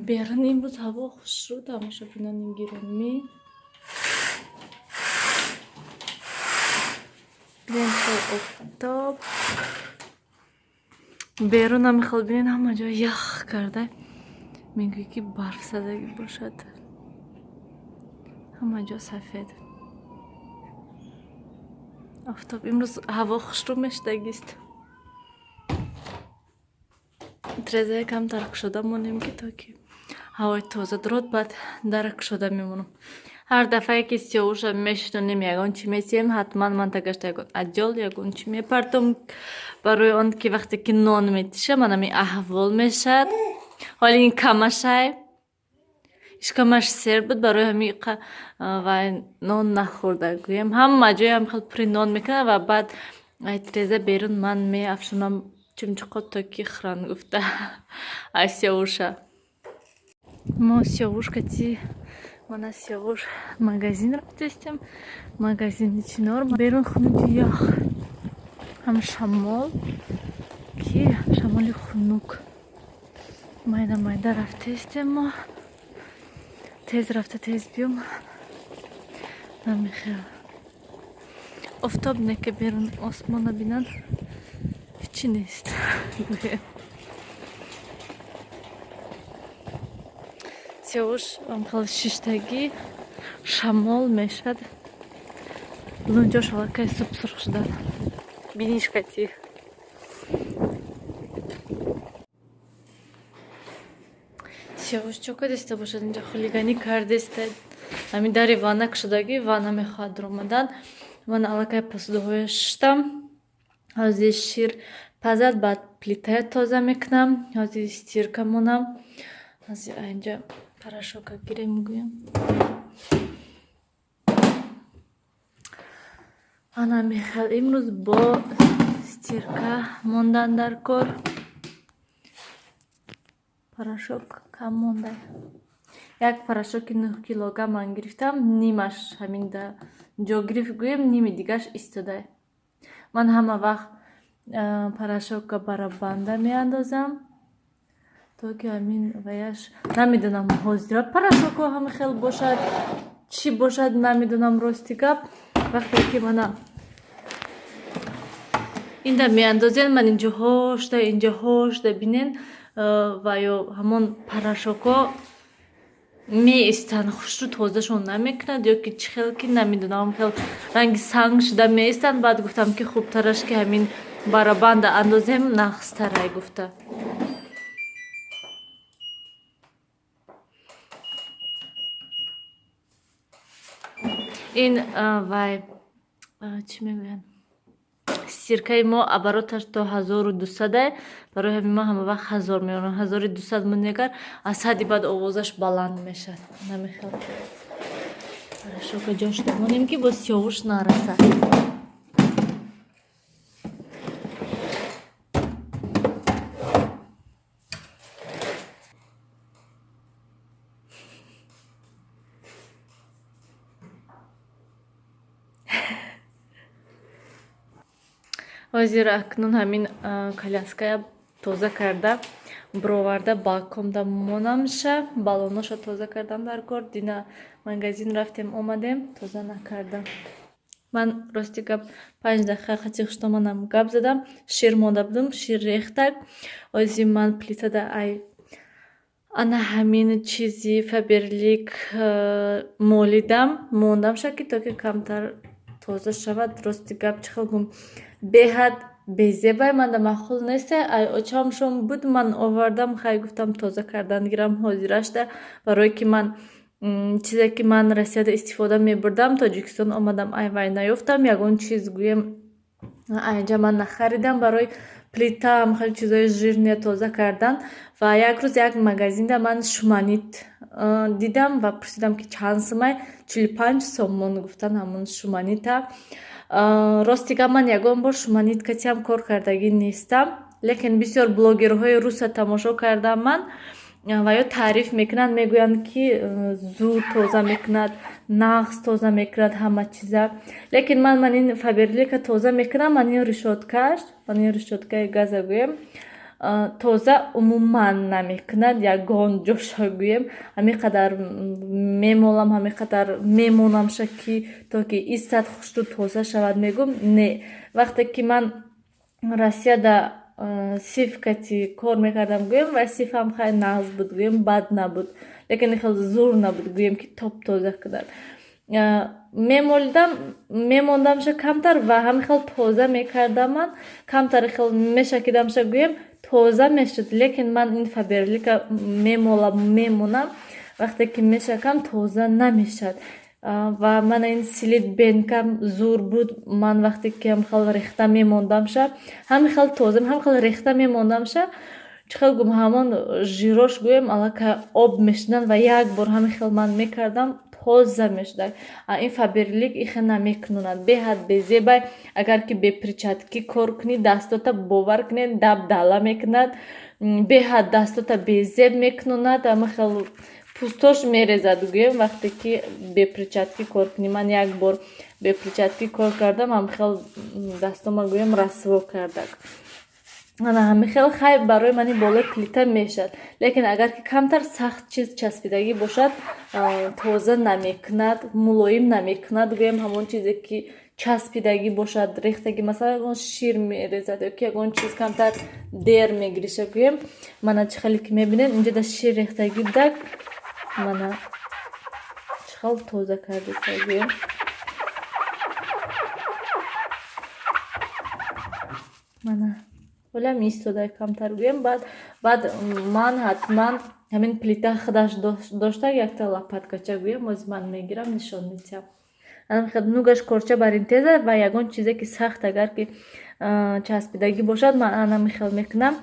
берун имрӯз ҳаво хушруд ҳамаша биноним гиромӣ. бинен офтоб. берун намихол бинен ҳама ҷо ях карда. мегӯӣ ки барфзадагӣ бошад. ҳама ҷо сафед. офтоб имрӯз ҳаво хушрӯ мешудагист. трезаи кам дарк шуда монем ки то ки ҳавои тоза дурод баъд дарк шуда мемонам. ҳар дафъае ки сиёвуша мешунем ягон чӣ месием ҳатман ман тагашта ягон аҷол ягон чӣ мепартом барои он ки вақте ки нон метиша манам ин аҳвол мешад. ҳоли ин камашай ишкамаш сер буд барои ҳамин вай нон нахӯрда гӯем ҳама ҷоям хел пури нон мекунад ва баъд ай треза берун ман меафшонам чумчуқот то ки хӯранд гуфта ай сиёвуша. мо сиёвушкати мана сиёвуш магазин рафтестем. Магазини чинор берун хунуки ях ҳам шамол ки шамоли хунук майда майда рафтестем. мо тез рафта тез биём намехел офтоб неке берун осмон набинад ҳичи нест. сиёвуш амхел шиштагӣ шамол мешад лунҷош аллакай суб сурх шуда бинишкати сиёвуш чо кадеста бошад инҷа хулиганӣ кардеста ҳамин дари ванна кушадагӣ ванна мехоҳад омадан. ман аллакай посудҳоя шиштам. ҳозир шир пазад баъд плитая тоза мекунам. ҳозир стирка монам. ҳозир инҷа порошокка гире мегӯям. ана мехел имрӯз бо стирка мондан дар кор. порошок кам монда. як порошоки 9 килограмм ман гирифтам. нимаш ҳамин да ҷо гирифт гӯем ними дигаш истода. ман ҳама вақт порошокка барабанда меандозам то ки ҳамин ваяш намедонам ҳозира порошокҳо ҳама хел бошад чӣ бошад намедонам рости гап. вақте ки мана инда меандозен ман инҷа ҳошда бинен ва ё ҳамон порошокҳо меистанд хушрӯ тозашон намекунад ё ки чӣ хел ки намедонам хел ранги санг шуда меистанд. баъд гуфтам ки хубтараш ки ҳамин барабанда андозем нақстарай гуфта. ин вай чӣ мегӯянд стиркаи мо обороташ то 1200 барои ҳамин мо ҳама вақт 1000 меорам. 1200 монегар аз ҳадди баъд овозаш баланд мешад. намехел порошока ҷошта монем ки бо сиёвуш нарасад. ҳозир акнун ҳамин коляская тоза карда бироварда балконда монамша балоноша тоза кардам дар кор. дина магазин рафтем омадем тоза накардам. ман рости гап 5 дақиқа хати хуштоманам гап задам. шир монда будам шир рехтак. ҳозир ман плитада ай ана ҳамин чизи фаберлик молидам мондамша ки то ки камтар тоза шавад. рости гап чӣ хел гум беҳад безебай манда маъқул нест. ай очамшон буд ман овардам хай гуфтам тоза кардан гирам ҳозирашда барое ки ман чизе ки ман россияда истифода мебурдам тоҷикистон омадам ай вай наёфтам. ягон чиз гӯем айнҷа ман нахаридам барои плитаам хеле чизои жирне тоза кардан. ва як рӯз як магазинда ман шуманит дидам ва пурсидам ки чанд сомай. 45 сомон гуфтан ҳамон шуманита. рости гап ман ягон бор шуманиткатиам кор кардагӣ нестам. лекин бисёр блогерҳои руса тамошо кардам ман ва ё таъриф мекунанд мегӯянд ки зуд тоза мекунад нағз тоза мекунад ҳама чиза. лекин ман ин фаберлика тоза мекунам. ман ин решоткаи газа гӯем тоза умуман намекунад. Ягон ҷоша гӯем ҳамин қадар мемолам, ҳамин қадар мемонамша ки то ки истад хушрӯ тоза шавад мегӯм не. Вақте ки ман Россияда сифкати кор мекардам гӯем ва сифам хай нағз буд гӯем бад набуд, лекин хел зур набуд гӯем ки топ тоза кунад. Мемондамша камтар ва ҳамин хел тоза мекардам, ман камтар хел мешакидамша гӯем тоза мешуд, лекин ман ин фаберлика мемонам вақте ки мешакам тоза намешад. Ва мана ин силит бенкам зур буд. Ман вақте ки ҳамин хел рехта мемондамша ҳамин хел тоза ҳамин хел рехта мемондамша чӣ хел гӯм ҳамон жирош гӯем аллакай об мешуданд ва як бор ҳамин хел ман мекардам тоза мешуданд. Ин фаберлик ихе намекунад беҳад безебай. Агар ки бе перчатки кор кунӣ дастота бовар кунед дабдала мекунад, беҳад дастота безеб мекунад, ҳамин хел пустош мерезад гӯем вақте ки бе перчатки кор кунӣ. Ман як бор бе перчатки кор кардам, ҳамин хел дастома гӯем расво кардак. ҳамин хел хай барои мани болои плита мешад, лекин агар ки камтар сахт чиз часпидагӣ бошад тоза намекунад, мулоим намекунад гӯем. ҳамон чизе ки часпидагӣ бошад рехтагӣ, масалан ягон шир мерезад ё ки ягон чиз камтар дер мегириша гӯем. Мана чӣ хеле ки мебинед инҷа да шир рехтагӣ будаг, мана чӣ хел тоза кардеса гӯем. Мана ҳолам истодаи камтар гӯем. Баъд ман ҳатман ҳамин плита худаш дошта якта лопаткача гӯем ози ман мегирам нишон медиҳам. Нугаш корча бар ин теза ва ягон чизе ки сахт агар ки часпидагӣ бошад ман ҳамин хел мекунам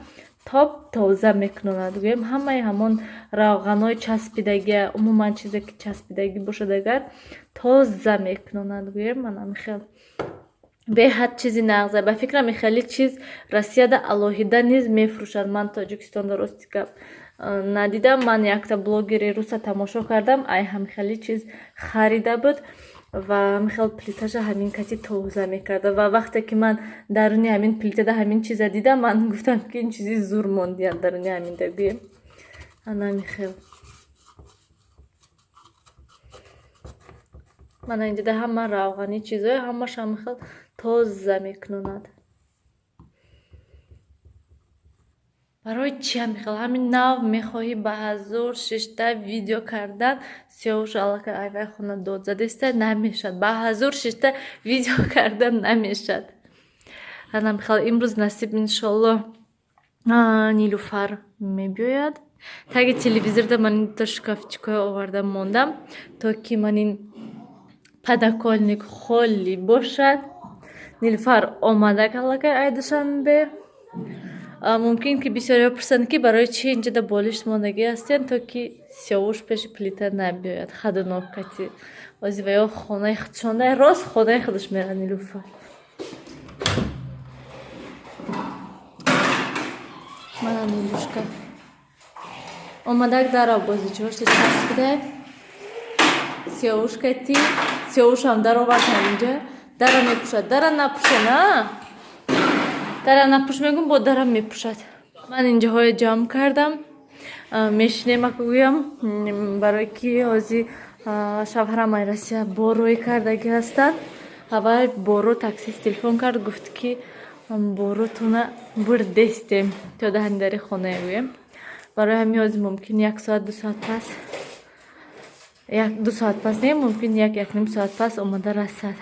топ тоза мекунонад гӯем. Ҳамаи ҳамон равғанои часпидагӣ умуман чизе ки часпидагӣ бошад агар тоза мекунонад гӯем. Ман ҳамин хел беҳад чизи нағза. Ба фикрам ин хеле чиз Россияда алоҳида низ мефурӯшад. Ман Тоҷикистонда рости гап надидам. Ман якта блогери руса тамошо кардам, ай ҳамин хеле чиз харида буд ва ҳамин хел плиташа ҳамин кати тоза мекарда. Ва вақте ки ман даруни ҳамин плитада ҳамин чиза дидам, ман гуфтам ки ин чизи зур мондияд даруни ҳаминда гӯем. ҳамин хел мана инҷода ҳама равғани чизои ҳамаш ҳамин хел тоза мекунонад. барои чӣ ҳамин хел ҳамин нав мехоҳӣ ба ҳазор шишта видео кардан? Сиёвуш аллакай айвай хона дод задеста намешад. Ба ҳазор шишта видео кардан намешад. ҳамин хел имрӯз насиб иншолло Нилуфар мебиёяд. Таги телевизорда ман ин дута шкафчикҳои оварда мондам то ки ман ин подоконник холӣ бошад. Нилуфар омадак аллакай ай душанбе. Мумкин ки бисёриҳо пурсанд ки барои чӣ инҷода болиш мондагӣ ҳастем, то ки Сиёвуш пеши плита набиёяд. Хадунок кати ози ва ё хонаи худшонда рост хонаи худаш мера Нилуфар. мана Нилушка омадак дара бозичиҳошта часпида. Сиёвуш кати Сиёвушам даровардам инҷа дара мепушад. Дара напуша на дара напуш мегӯм бо дара мепушад. Ман инҷаҳои ҷамъ кардам. Мешинем ака гӯям барое ки ҳози шавҳарам ай Россия борои кардагӣ ҳастанд. Аввал боро таксист телефон кард, гуфт ки боротуна бурдестем то даҳандари хонае гӯем. барои ҳамин ҳози мумкин 1 соат 2 соат пас 2 соат пас не мумкин 1-1.5 соат пас омада расад.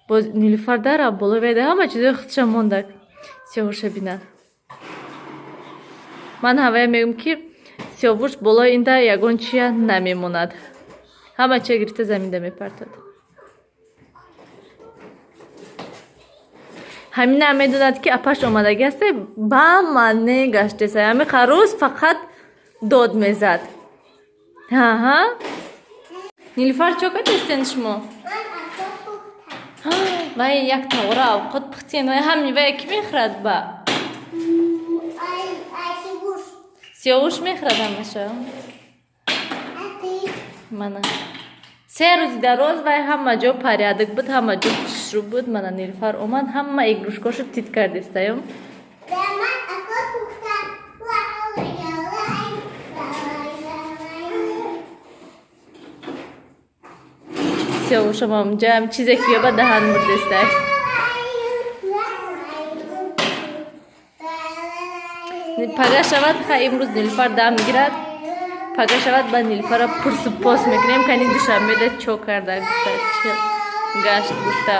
боз Нилуфар дара боло веда ҳама чизои худша мондак. Сиёвуша бинад. Ман ҳавая мегӯм ки Сиёвуш болои инда ягон чия намемонад. ҳама чия гирифта заминда мепартад. ҳамина медонад ки апаш омадагӣ ҳасте ба ман негаштеса. ҳамин қарӯз фақат дод мезад. ҳа Нилуфар чо кардестен шумо? вай як тавора овқот пухтен. вай ҳамин вай ки мехӯрад ба? Сиёвуш мехӯрад ҳамаша. мана 3 рӯзи дароз вай ҳама ҷо порядок буд, ҳама ҷо хушрӯ буд. Мана Нилуфар омад ҳама игрушкашо тит кардестаём. سیاوشم اونجا هم چیزی که به دهان بردسته پگه شود خیلی امروز نیلوفر دم گیرد پگه شود با نیلوفر پرس پاس میکنیم کنی دوشنبه ده چو کرده گفته چه گشت گفته